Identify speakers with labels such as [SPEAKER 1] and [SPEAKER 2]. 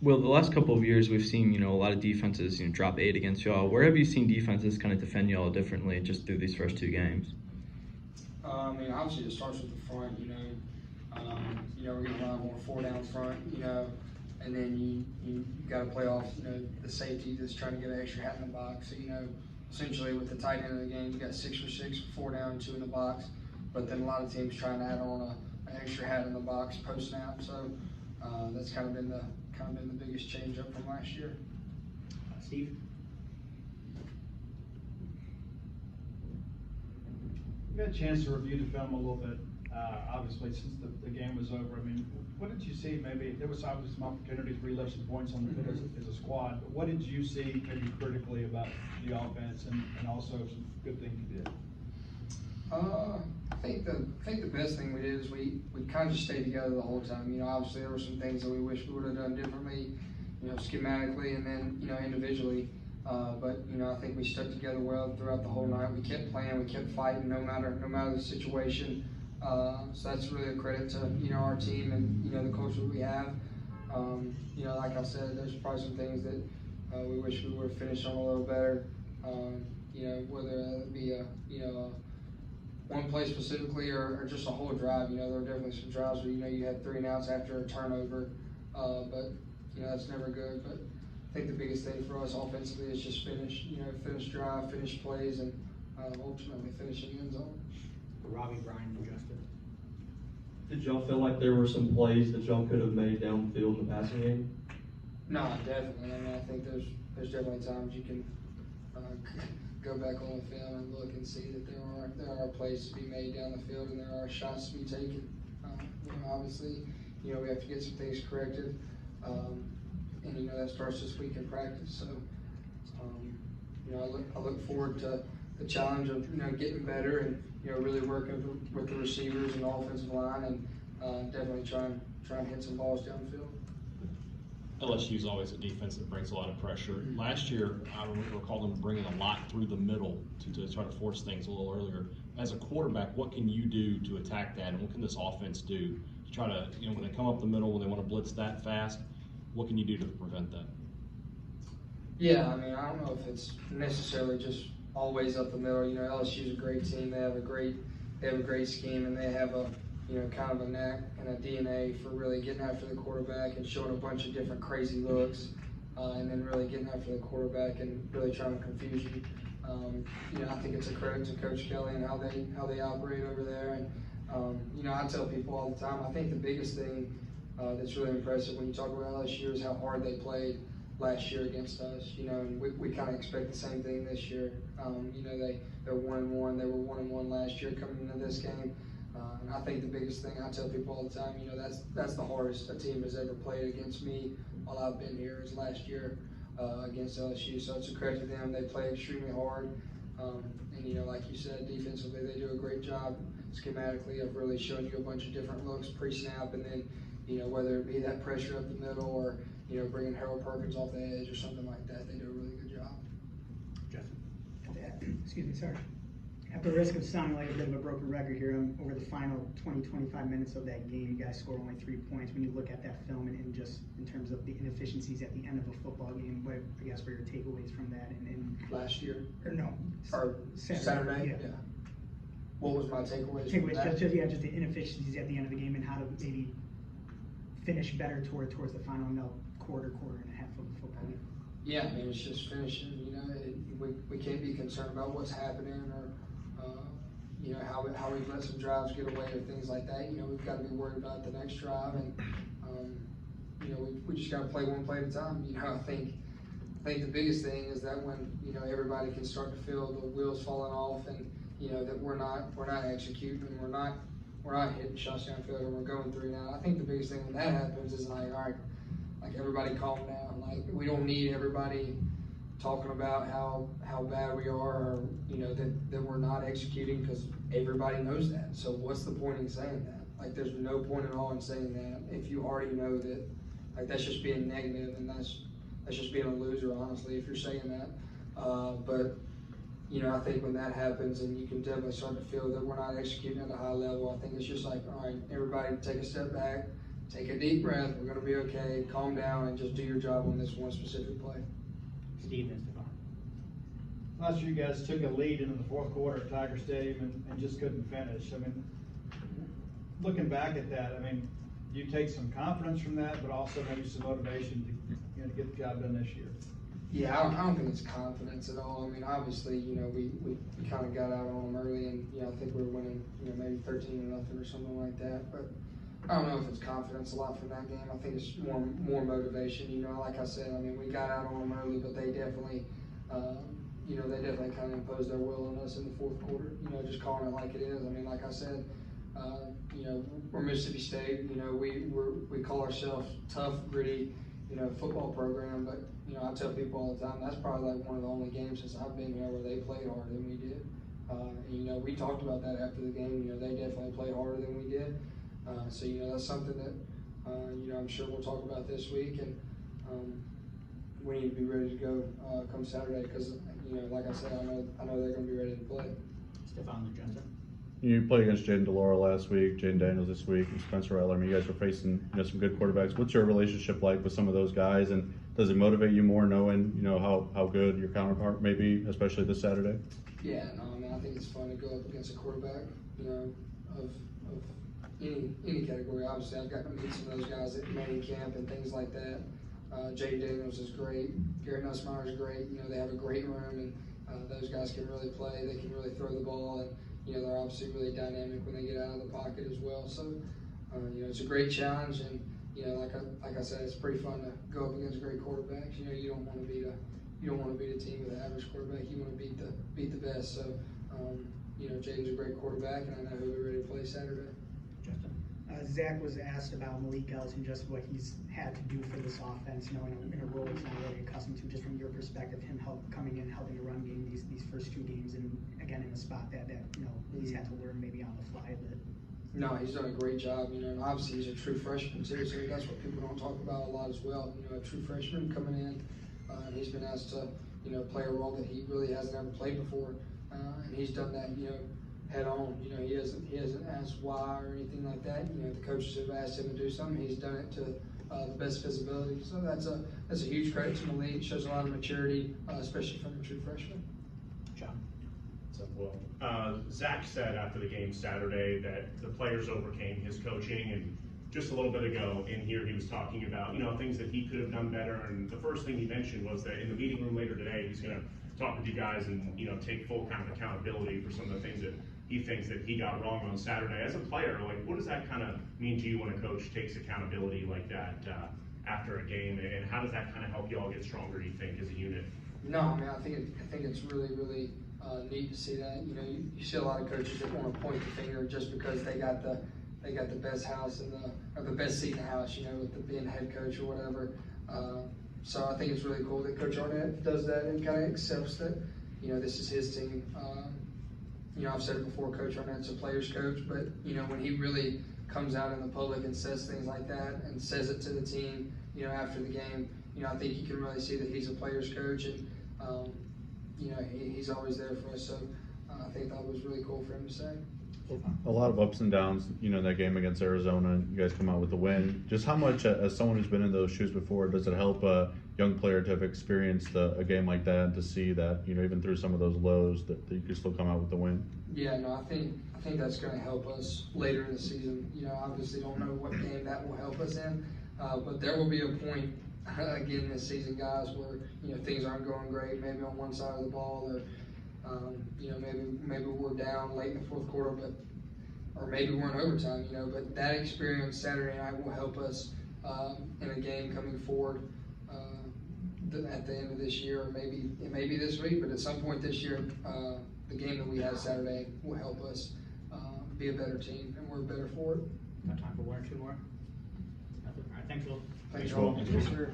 [SPEAKER 1] Well, the last couple of years we've seen, a lot of defenses, drop 8 against y'all. Where have you seen defenses kind of defend y'all differently just through these first 2 games?
[SPEAKER 2] I mean, obviously it starts with the front. We're going to run more 4 down front. And then you got to play off, the safety that's trying to get an extra hat in the box. So, essentially with the tight end of the game, you got 6 for 6, 4 down, 2 in the box. But then a lot of teams trying to add on an extra hat in the box post snap. So that's kind of been the biggest change up from last year.
[SPEAKER 3] Steve?
[SPEAKER 4] You had a chance to review the film a little bit, obviously, since the game was over. I mean, what did you see? Maybe there was obviously some opportunities where you left some points on the field as a squad, but what did you see maybe critically about the offense and also some good things you did?
[SPEAKER 2] I think the best thing we did is we kind of just stayed together the whole time. Obviously there were some things that we wish we would have done differently, schematically and then, individually. But I think we stuck together well throughout the whole night. We kept playing, we kept fighting, no matter the situation. So that's really a credit to our team and the culture that we have. Like I said, there's probably some things that we wish we would have finished on a little better. Whether it be one play specifically or just a whole drive. There were definitely some drives where you had 3 and outs after a turnover, but that's never good. But I think the biggest thing for us offensively is just finish drive, finish plays, and ultimately finish in the end zone.
[SPEAKER 3] Robbie, Brian, and Justin.
[SPEAKER 5] Did y'all feel like there were some plays that y'all could have made downfield in the passing game?
[SPEAKER 2] No, definitely. I mean, I think there's definitely times you can go back on the film and look and see that there are plays to be made down the field and there are shots to be taken. Obviously, we have to get some things corrected, and that starts this week in practice. So, I look forward to the challenge of getting better and really working with the receivers and the offensive line and definitely trying to hit some balls downfield.
[SPEAKER 6] LSU is always a defense that brings a lot of pressure. Last year, I recall them bringing a lot through the middle to try to force things a little earlier. As a quarterback, what can you do to attack that, and what can this offense do to try to, when they come up the middle, when they want to blitz that fast, what can you do to prevent that?
[SPEAKER 2] Yeah, I mean, I don't know if it's necessarily just always up the middle. LSU is a great team. They have a great scheme, and they have a kind of a knack and a DNA for really getting after the quarterback and showing a bunch of different crazy looks, and then really getting after the quarterback and really trying to confuse you. I think it's a credit to Coach Kelly and how they operate over there. And I tell people all the time, I think the biggest thing that's really impressive when you talk about LSU is how hard they played last year against us. And we kind of expect the same thing this year. They're 1-1. They were 1-1 last year coming into this game. And I think the biggest thing I tell people all the time, that's the hardest a team has ever played against me while I've been here is last year against LSU. So it's a credit to them. They play extremely hard. And like you said, defensively they do a great job schematically of really showing you a bunch of different looks pre-snap, and then whether it be that pressure up the middle or bringing Harold Perkins off the edge or something like that, they do a really good job.
[SPEAKER 3] Justin.
[SPEAKER 7] Excuse me, sorry. At the risk of sounding like a bit of a broken record here, over the final 20-25 minutes of that game, you guys scored only 3 points. When you look at that film and just in terms of the inefficiencies at the end of a football game, what I guess were your takeaways from that? And
[SPEAKER 2] Last year?
[SPEAKER 7] Or no?
[SPEAKER 2] Or Saturday?
[SPEAKER 7] Yeah.
[SPEAKER 2] What was my takeaways?
[SPEAKER 7] Just the inefficiencies at the end of the game and how to maybe finish better towards the final quarter and a half of the football game.
[SPEAKER 2] Yeah, I mean, it's just finishing. We can't be concerned about what's happening or how we've let some drives get away or things like that. We've got to be worried about the next drive, and we just got to play one play at a time. I think the biggest thing is that when everybody can start to feel the wheels falling off, and that we're not executing, we're not hitting shots downfield, and we're going 3 now. I think the biggest thing when that happens is like, all right, like everybody calm down. Like we don't need everybody talking about how bad we are, or that we're not executing, because everybody knows that. So what's the point in saying that? Like there's no point at all in saying that if you already know that. Like that's just being negative, and that's just being a loser, honestly, if you're saying that. But I think when that happens and you can definitely start to feel that we're not executing at a high level, I think it's just like, all right, everybody take a step back, take a deep breath. We're going to be okay. Calm down and just do your job on this one specific play.
[SPEAKER 3] Steve and Stefan.
[SPEAKER 4] Last year, you guys took a lead into the fourth quarter at Tiger Stadium and just couldn't finish. I mean, looking back at that, I mean, you take some confidence from that, but also maybe some motivation to get the job done this year.
[SPEAKER 2] Yeah, I don't think it's confidence at all. I mean, obviously, we kind of got out on them early, and I think we were winning, maybe 13-0 or something like that. But I don't know if it's confidence a lot from that game. I think it's more motivation. Like I said, I mean, we got out on them early, but they definitely, they definitely kind of imposed their will on us in the fourth quarter. Just calling it like it is. I mean, like I said, we're Mississippi State. We call ourselves tough, gritty, football program, but I tell people all the time that's probably like one of the only games since I've been here where they played harder than we did. And, we talked about that after the game. They definitely played harder than we did. So that's something that I'm sure we'll talk about this week, and we need to be ready to go come Saturday because like I said, I know they're going to be ready to play.
[SPEAKER 3] Stefan Johnson.
[SPEAKER 8] You played against Jaden Delora last week, Jaden Daniels this week, and Spencer Eller. I mean, you guys were facing some good quarterbacks. What's your relationship like with some of those guys, and does it motivate you more knowing how good your counterpart may be, especially this Saturday?
[SPEAKER 2] Yeah, no, I mean, I think it's fun to go up against a quarterback, of any category. Obviously, I've gotten to meet some of those guys at Manning camp and things like that. Jaden Daniels is great. Garrett Nussmeier is great. They have a great room, and those guys can really play. They can really throw the ball, and they're obviously really dynamic when they get out of the pocket as well. So, it's a great challenge, and like I said, it's pretty fun to go up against great quarterbacks. You don't want to beat a team with an average quarterback. You want to beat the best. So, Jaden's a great quarterback, and I know he'll be ready to play Saturday.
[SPEAKER 3] Justin.
[SPEAKER 7] Zach was asked about Malik Ellis and just what he's had to do for this offense, in a role he's not really accustomed to. Just from your perspective, him coming in, helping the run game these first two games, and again in a spot that he's had to learn maybe on the fly a bit.
[SPEAKER 2] No, he's done a great job, and obviously he's a true freshman too, so that's what people don't talk about a lot as well. A true freshman coming in, and he's been asked to, play a role that he really hasn't ever played before, and he's done that, head on. He hasn't asked why or anything like that. The coaches have asked him to do something. He's done it to the best of his ability. So that's a huge credit to Malik. It shows a lot of maturity, especially from a true freshman.
[SPEAKER 3] John.
[SPEAKER 9] What's up, Will? Zach said after the game Saturday that the players overcame his coaching, and just a little bit ago in here he was talking about things that he could have done better. And the first thing he mentioned was that in the meeting room later today he's going to talk with you guys and take full kind of accountability for some of the things that he thinks that he got wrong on Saturday. As a player, what does that kind of mean to you when a coach takes accountability like that after a game, and how does that kind of help you all get stronger, do you think, as a unit?
[SPEAKER 2] No, I mean, I think it's really, really neat to see that. You see a lot of coaches that want to point the finger just because they got the best house or the best seat in the house, with being head coach or whatever. So I think it's really cool that Coach Arnett does that and kind of accepts that, this is his team. I've said it before, Coach Arnett's a player's coach, but, when he really comes out in the public and says things like that and says it to the team, after the game, I think you can really see that he's a player's coach, and, he's always there for us. So I think that was really cool for him to say.
[SPEAKER 8] A lot of ups and downs, that game against Arizona, and you guys come out with the win. Just how much, as someone who's been in those shoes before, does it help a young player to have experienced a game like that, and to see that, even through some of those lows, that you can still come out with the win?
[SPEAKER 2] Yeah, no, I think that's going to help us later in the season. Obviously don't know what game that will help us in, but there will be a point again this season, guys, where things aren't going great, maybe on one side of the ball, or maybe we're down late in the fourth quarter, or maybe we're in overtime, but that experience Saturday night will help us in a game coming forward at the end of this year, or it may be this week, but at some point this year, the game that we have Saturday will help us be a better team, and we're better for it.
[SPEAKER 3] Got time for one or two more? Nothing. All right, thanks, Will.
[SPEAKER 2] Thanks,
[SPEAKER 8] Will.
[SPEAKER 2] all. Yes, sir.